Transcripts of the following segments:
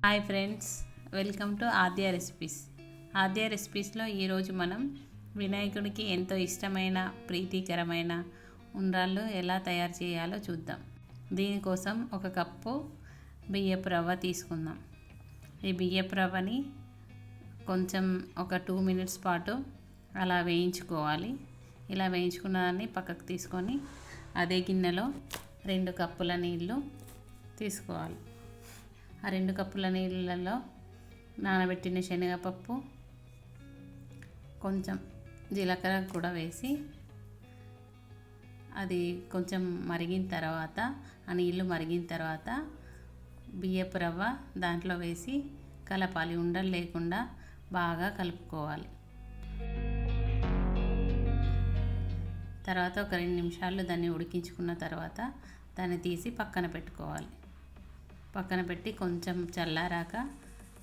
Hi friends, welcome to Aadya recipes. Aadya రెసిపీస్లో ఈరోజు మనం వినాయకుడికి ఎంతో ఇష్టమైన ప్రీతికరమైన ఉండ్రాళ్ళు ఎలా తయారు చేయాలో చూద్దాం. దీనికోసం ఒక కప్పు బియ్యపు రవ్వ తీసుకుందాం. ఈ బియ్యపు రవ్వని కొంచెం ఒక 2 minutes పాటు అలా వేయించుకోవాలి. ఇలా వేయించుకున్న దాన్ని పక్కకు తీసుకొని అదే గిన్నెలో 2 కప్పుల నీళ్ళు తీసుకోవాలి. ఆ 2 కప్పుల నీళ్ళలో నానబెట్టిన శనగపప్పు, కొంచెం జీలకర్ర కూడా వేసి అది కొంచెం మరిగిన తర్వాత, ఆ నీళ్ళు మరిగిన తర్వాత బియ్యపు రవ్వ దాంట్లో వేసి కలపాలి. ఉండలు లేకుండా బాగా కలుపుకోవాలి. తర్వాత ఒక 2 నిమిషాలు దాన్ని ఉడికించుకున్న తర్వాత దాన్ని తీసి పక్కన పెట్టుకోవాలి. పక్కన పెట్టి కొంచెం చల్లారాక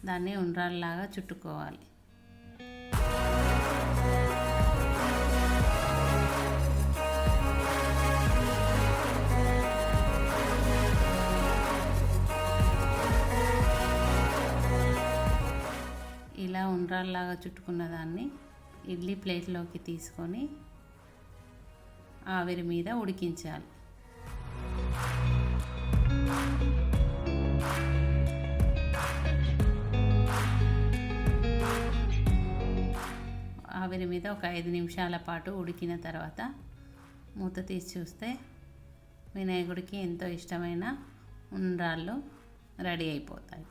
దాన్ని ఉండ్రాళ్ళలాగా చుట్టుకోవాలి. ఇలా ఉండ్రాళ్ళలాగా చుట్టుకున్న దాన్ని ఇడ్లీ ప్లేట్లోకి తీసుకొని ఆవిరి మీద ఉడికించాలి. ఆవిరి మీద ఒక 5 నిమిషాల పాటు ఉడికిన తర్వాత మూత తీసి చూస్తే వినాయకుడికి ఎంతో ఇష్టమైన ఉండ్రాళ్ళు రెడీ అయిపోతాయి.